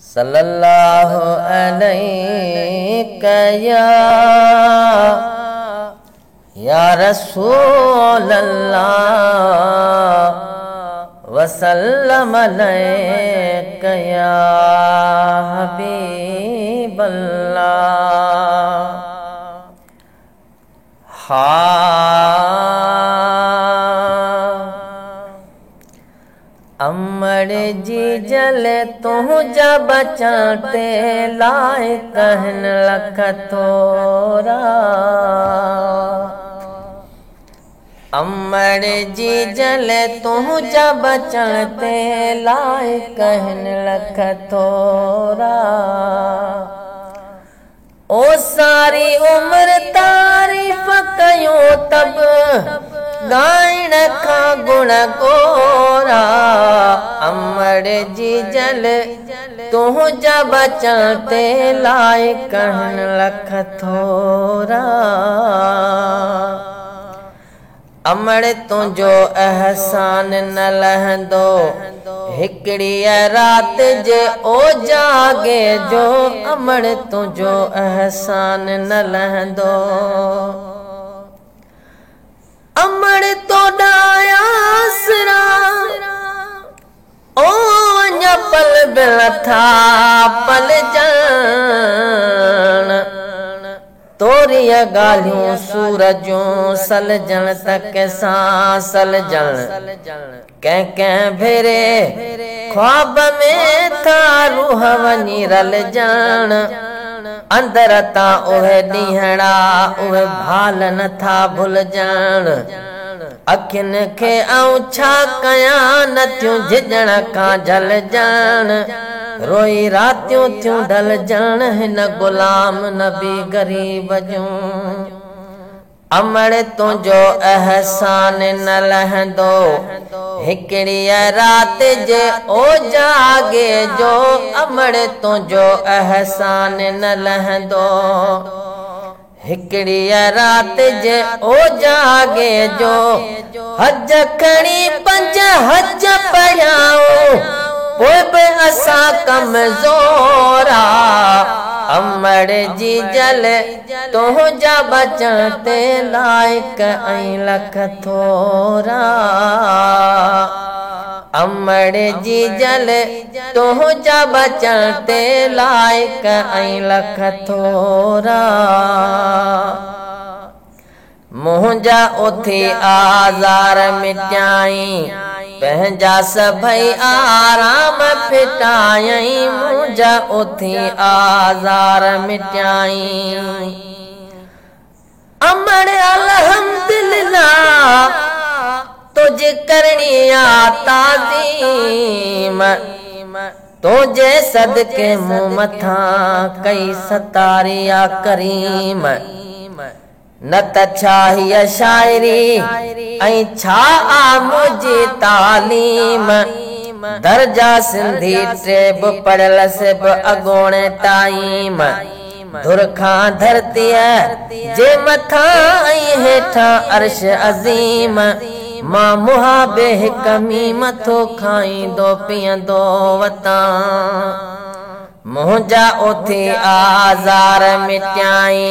सल्लल्लाहु अलैहि या रसूल अल्लाह वसल्लम अलैका या हबीब अल्लाह। अमर जी जल तुझा बचाते लाए कहन लख थोरा। अमर जी जल तुझा बचाते लाए कहन लख थोरा। ओ सारी उम्र तारीफ कयो तब गायण का गुण गोरा। अमर जी जल तुझा बचाते लाए कहन लख थोरा। अमर तुझो एहसान न लहंदो हिकड़ी रात जे ओ जागे जो। अमर तुझो एहसान न लहंदो। अमर तो डायासरा ओ अञा पल बिल था पल जान। तोरिया गालियों सूरजों सलजन तक सां सलजन। कैं भेरे ख्वाब में था रूह वनी रल जान। अंदर ता उहे ॾींहड़ा उहे भाल न था भुल जान। अखिन के आऊं छा कयां न थियूं झिजण खां झल जान। रोई रातियों थियूं ढल जान हिन गुलाम नबी गरीब जूं। अमर तुझो एहसान न लहंदो हिकड़ी रात जे ओ जागे जो। अमर तुझो एहसान न लहंदो हिकड़ी रात जे ओ जागे जो। हज खणी 5 हज पढ़ाओ पोइ बि असां कमज़ोरा। अमर जी जल तुझा बचाते लाइक ऐं लख थोरा। अमर जी जल तुझा बचाते लाइक ऐं लख थोरा। मुंहिंजा उथी आज़ार मिटाई पंहिंजा सभई आराम फिटाई। मुंहिंजा उथी आज़ार मिटाई। अमर अल्हम्दुलिल्लाह तुझे करणी आ ताज़ीम। तुझे सदके मूं मथां कई सतारिया करीम। न त छा हीअ शाइरी ऐं छा आ मुंहिंजी तालीम। दर्जा सिंधी टेब पढ़ियल से बि अॻोणे टाइम। धुर खां धरतीअ जे मथां ऐं हेठां अर्श अज़ीम। मां मुहाबे हिक मीम थो खाईंदो पीअंदो वतां। मुंहिंजा उथी आज़ार मिटाई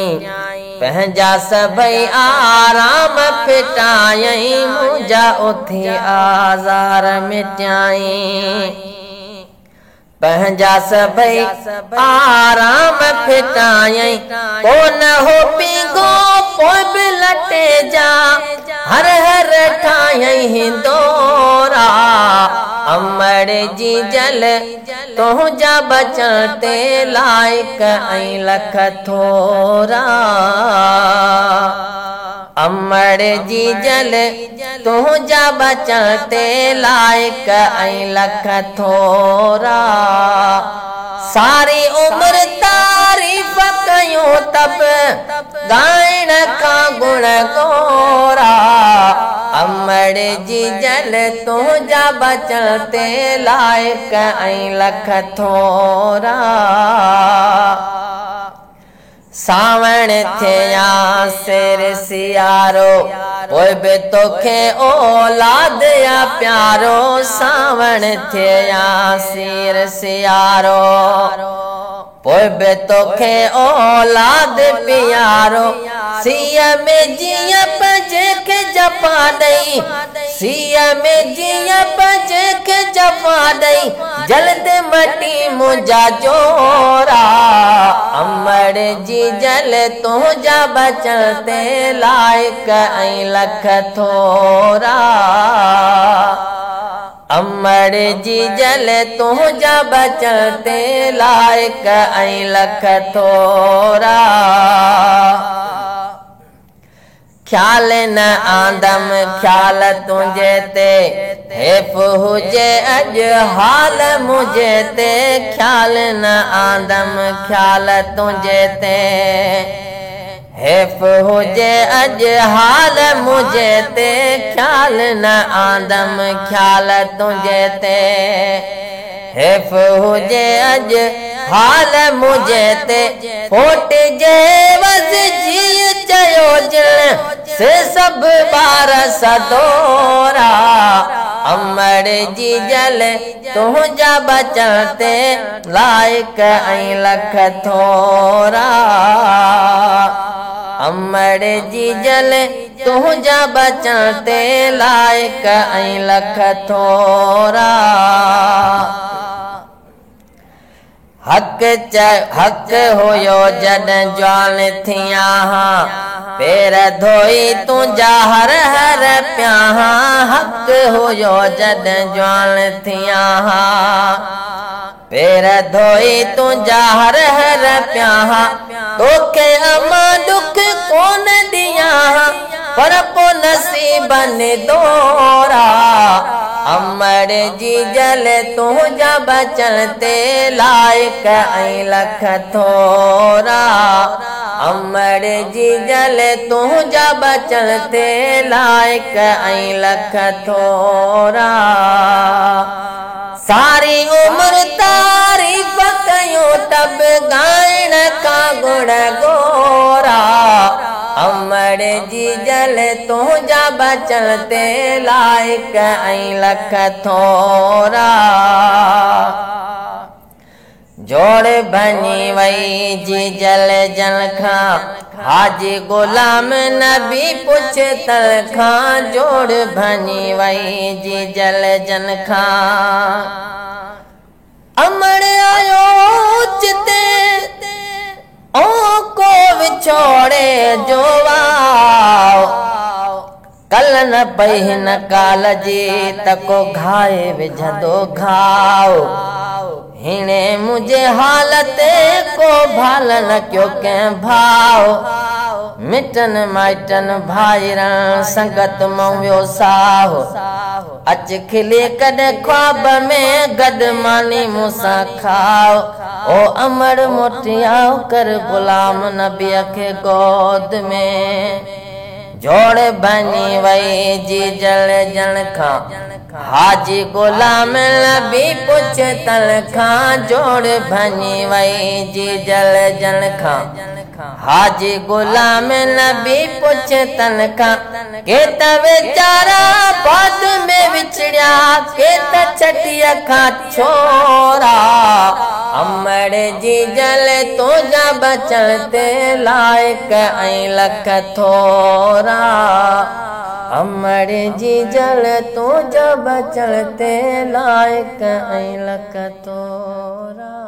पंहिंजा सभई आराम फिटाई। मुंहिंजा उथी आज़ार मिटाई पंहिंजा सभई आराम फिटाई। कोन हो पीगो पोइ बि लटे जा हर हर ठाही हिंदोरा। अमर जी जल तुझा बचाते लाइक ऐं लख थोरा। अमर जी जल तुझा बचाते लाइक ऐं लख थोरा। सारी उम्र तारीफ कयूं तब गायण का गुण गोरा। अमर जी जल तुझा बचाते लाइक ऐं लख थोरा। सावण थिया सिर सियारो पोइ बि तोखे औलाद या प्यारो सावण थिया सिर सियारो पोइ बि तोखे औलाद प्यारो सीअ में जीअं पंहिंजे जपा ॾई सीअ में जीअं पंहिंजे जपा ॾई जल्द मटी मुंहिंजा जोरा अमर जी जल तुंहिंजा बचण ते लाइक ऐं लख थोरा अमर जी जल तुंहिंजा बचण ते लाइक ऐं लख थोरा ख्याल न आंदम ख्याल तुंहिंजे ते हेफ़ हुजे अॼु हाल मुंहिंजे ते ख्याल न आंदम ख्याल तुंहिंजे ते हेफ़ हुजे अॼु हाल मुंहिंजे ते ख्याल न आंदम ख्याल तुंहिंजे ते हेफ़ हुजे अॼु हाल मुंहिंजे ते फोट जे वज़ जी चयो ॼण से सभु ॿार सदोरा अमर जी जल तुंहिंजा बचण ते लाइक ऐं लख थोरा अमर जी जल तुंहिंजा बचण ते लाइक ऐं लख थोरा हक हुयो जॾहिं जवान थिया पेर धोई तुंहिंजा हर हर पिया हक हुयो जॾहिं जवान थिया पेर धोई तुंहिंजा हर हर पिया तोखे अमा दुख कोन ॾिया पर पोइ नसीबनि दोरा अमर जी जल तुंहिंजा बचण ते लाइक ऐं लख थोरा अमर जी जल तुंहिंजा बचण ते लाइक ऐं लख थोरा सारी उम्र तारीफ़ कयूं तब ॻाइण का गुण गोरा अमर जी जल तुंहिंजा बचण ते लाइक ऐं लख थोरा जोड़ बनी वई जी जल जन खां हाजी गुलाम नबी पुछ तल खां जोड़ बनी वई जी जल जन खां अमर आयो चिते ओ को विछोड़े जो कल न पई हिन काल जी तको घाए विझंदो घाव हिने मुझे हालत को भाल न क्यों के भाव मिटन माइटन भाईरन संगत मवियो साहो अच खिले कद ख्वाब में गद मानी मुसा खाओ ओ अमर मोटियाओ कर गुलाम नबी के गोद में जोड़ बनी वई जी जल जन खां हाजी गुलाम नबी पुछ तल खां जोड़ बनी वई जी जल जन खां हाजी गुलाम नबी पुछ तल खां के त बेचारा बाद में विछड़िया के त छटिया खां छोरा अमर जी जल तुंहिंजा बचण ते लाइक ऐं लख थोरा अमर जी जल तुंहिंजा बचण ते लाइक ऐं लख थोरा।